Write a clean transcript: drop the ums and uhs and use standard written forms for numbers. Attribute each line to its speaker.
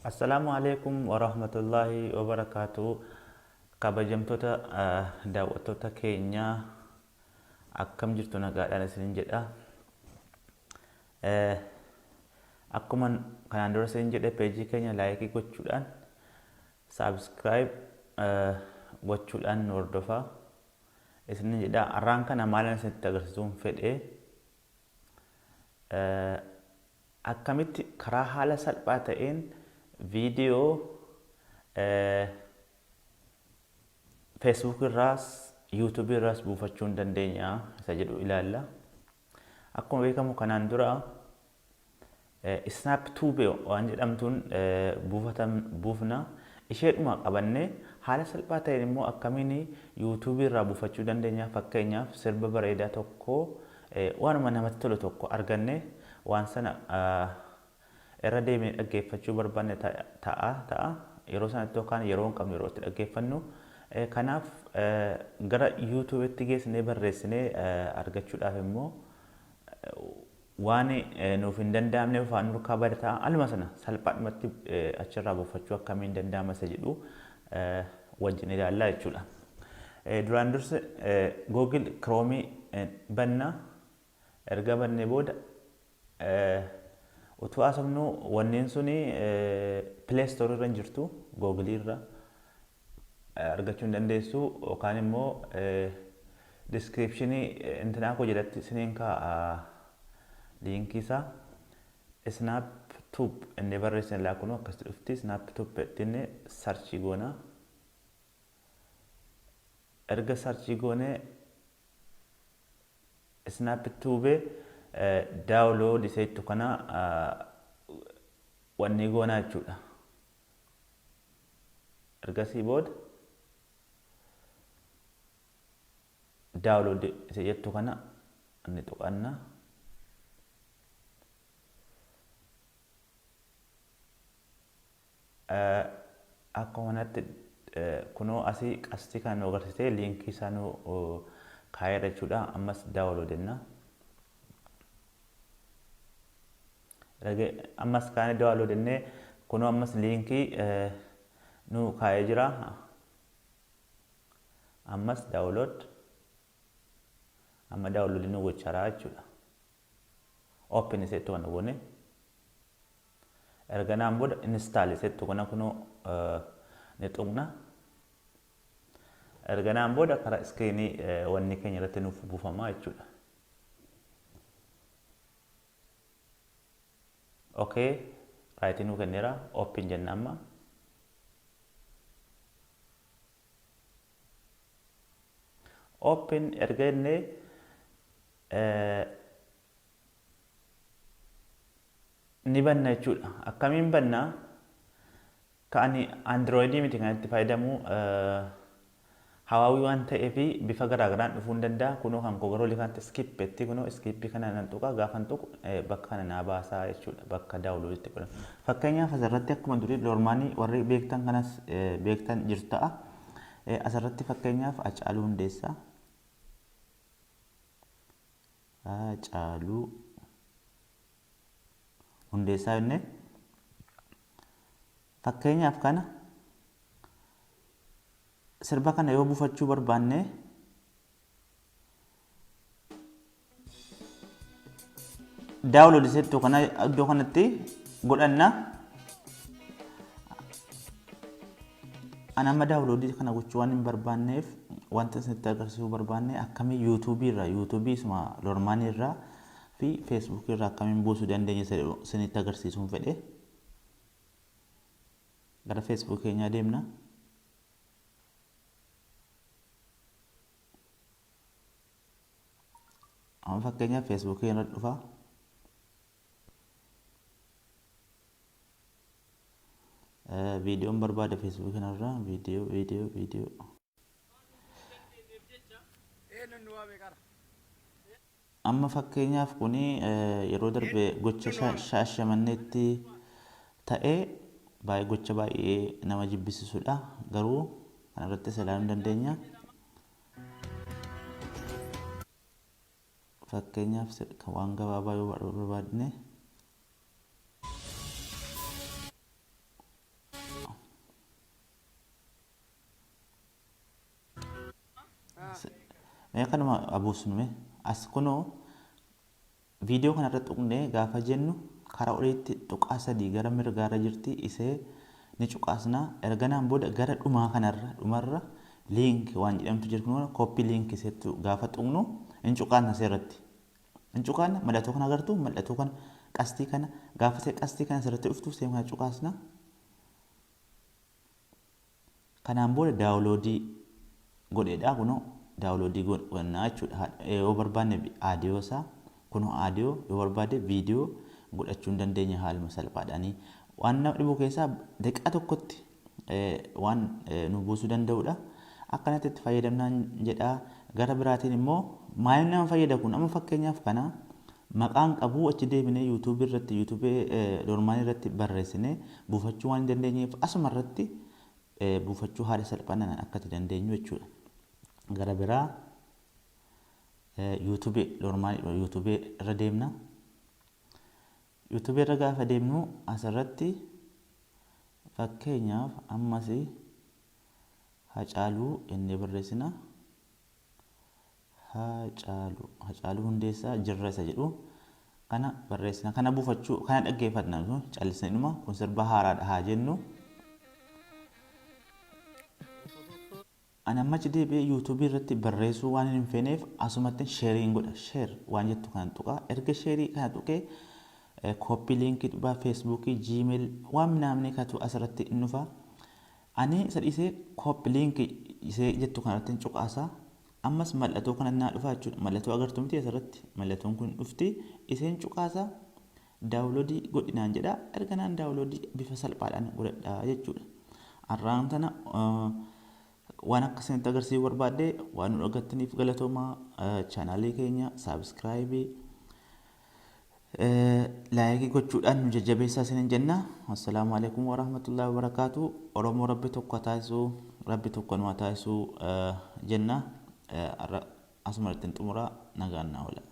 Speaker 1: Assalamualaikum warahmatullahi wabarakatuh. Kabajamtoota daawwattoota keenya akkam jirtu nagaadhaan isin jedha. Akkuma kanaan dura isin jedhe peejii keenya laayikii gochuudhaan subscribe gochuudhaan hordofaa isin jedha. Arraan kana maalan isinitti agarsiisuun fedhe akkamitti karaa haala salphaa ta'een viidiyoo Facebook irraas YouTube irraas buufachuu dandeenya isa jedhu ilaalla. Akkuma beekamu kanaan dura SnapTube waan jedhamtuun buufna isheedhuma qabannee haala salphaa ta'een immoo akkamiin YouTube irraa buufachuu dandeenya. Fakkeenyaaf sirba bareedaa tokko waanuma namatti tolu tokko arganne waan sana irra deemnee dhaggeeffachuu barbaanne ta'a. Yeroo sanatti yookaan yeroo hin qabne yeroo itti dhaggeeffannu kanaaf gara YouTube itti geessinee barreessinee argachuudhaaf immoo waan nuuf hin danda'amne afaan nurkaa bada ta'a. Aluma sana salphaadhumatti achirraa buufachuu akkamiin danda'ama isa jedhu wajjin ilaallaa jechuudha. Duraan dursa Google Chrome banna. Erga bannee booda utuu asumnu wanneen suni Play Store irra jirtu Google irra argachuu dandeessu yookaan immoo description intanaa koo jalatti isiniin kaa'a linkii isaa SnapTube inni barreessan laakunu akkasitti dhufti. SnapTube ittiin search goona. Erga search goone SnapTube dawulod iseettu kana wanni goona jechuudha. Ergasii booda dawulod iseettu kana inni tuqanna. Akkuma kanatti kunoo asii qasti kan nu agarsiise linkii isaa nu kaa'eera jechuudha. Ammas dawulod jenna. Ammas kaane dawulod jennee kunoo ammas linkii nu kaa'ee jira. Ammas dawulod amma dawulod nu gochaara jechuudha. Open iseettu kana goone erga naan booda install iseettu kana kunoo ni tuqna. Erga naan booda karaa iskiriinii wanni keenya irratti nuuf buufamaa jechuudha. Okay, right nu kenneera. Open jenna amma. Open erga jennee ni banna jechuudha. Akkamiin banna? Ka'ani Android miti kan itti fayyadamu hawaawii waan ta'eef bifa garaagaraan dhufuu ni danda'a. Kunoo kan koo garuu lifaatti skip itti kunoo skip kana nan tuqa gaafan tuqu bakka kana naa baasaa jechuudha. Bakka dawulod itti godhan. Fakkeenyaaf asirratti akkuma durii dormaanii warri beektan kanas beektan jirtu ta'a. Asirratti fakkeenyaaf Hacaaluu Hundeessaa. Hacaaluu Hundeessaa jennee fakkeenyaaf kana sirba kana yoo buufachuu barbaanne dawulod iseettu kana iddoo kanatti godhanna. Ani amma dawulod kana gochuu waan hin barbaanneef wanta isinitti agarsiisuu barbaanne akkamiin YouTube isuma lormaanii irraa fi Facebook irraa akkamiin buusuu dandeenya isinitti agarsiisuun fedhe. Gara Facebook keenyaa deemna. Amma fakkeenyaaf Facebook irra dhufa. Viidiyoon barbaada Facebook irraa viidiyoo. Amma fakkeenyaaf kuni yeroo darbe gocha Shaashamanneetti ta'ee gocha baay'ee nama jibbisiisudha. Garuu kana irratti ilaaluu dandeenya. Fakkeenyaaf waan gabaabaa yoo barbaadne Mee kanuma abuusnume as kunoo viidiyoo kanarratti tuqnee gaafa jennu karaa oliitti tuqaa sadii gara mirgaarra jirti isee ni cuqaasna erganaan booda gara dhumarra link waan jedhamtu jirtu copy link iseetu gaafa tuqnu in cuqaasna seerratti in cuqaasna mallattoo kana agartu mallattoo kana qastii kana gaafa see qastii kana seerratti dhuftu seema kana cuqaasna kanaan booda daawuloodii godheedha kunoo daawuloodii godhannaa jechuudha yoo barbaanne aadiyoo isaa kunoo aadiyoo yoo barbaade viidiyoo godhachuu dandeenya haaluma salphaadhaanii waan nama dhibu keessaa daqiiqaa tokkotti waan nu buusuu danda'udha akkanatti itti fayyadamnaan jedhaa gara biraatiin immoo maal nama fayyada kun amma fakkeenyaaf kana maqaan qabuu achi deebinee yuutuubii irratti yuutuubii dormaanii irratti barreessinee buufachuu waan dandeenyeef asuma irratti buufachuu haala salphaadhaan akka dandeenyu jechuudha gara biraa yuutuubii dormaanii yuutuubii irra deemna yuutuubii irra gaafa deemnu asirratti fakkeenyaaf ammas Hacaaluu inni barreessina Hacaaluu hundeessaa jirresa jedhu kana barreessina kana buufachuu kana dhaggeeffatna callisnee kun sirba haaraadha haa jennu ana machi deebi'ee yuutuubii irratti barreessuu waan hin feeneef asumatti sheeriin godha sheer waan jettu kan tuqa erga sheerii kana tuqee copy link dhuba facebook gmail waan namni katu asirratti innufa ani sadise copy link isee jettu kanatti cuqaasa ammas mallattoo kana naa dhufa jechuudha mallattoo agartu miti asirratti mallattoon kun dhufti iseen cuqaasa daawuloodii godhinaan jedha erga naan daawuloodii bifa salphaadhaan godhadha jechuudha arraan tana waan akkasitti agarsiisuu barbaadde waan nu dhagattaniif galatoomaa chaanaalii keenya subscribe like gochuudhaan nu jajjabeessaa isinin jenna assalaamu alaykum wa rahmatullahi wa barakaatu oromoo rabbi tokko taasisuu rabbi tokko nu taasisuu jenna asuma irratti xumura nagaan naa oola